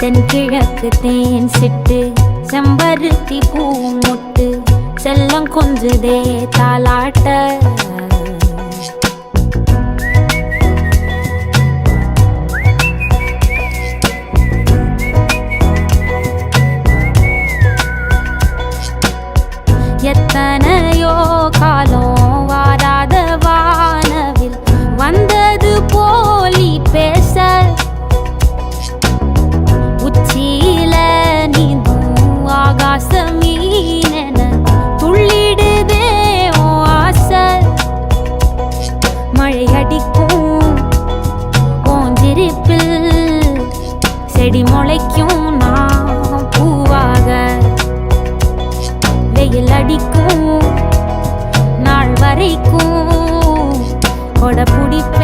தென்கிழக்கு தேன் சிட்டு செம்பருத்தி பூ முட்டு செல்லம் கொஞ்சுதே தாலாட்ட எத்தனையோ காலம் வாராத வானவில் வந்தது போலி பேச உச்சியில நீந்தும் ஆகாச மீனென துள்ளிடுதே ஆசை மழை அடிக்கும் ஓஞ்சிருப்பில் செடி முளைக்கும் நான் பூவாக வெயில் அடிக்கும் நாள் வரைக்கும் கொடை பிடிப்ப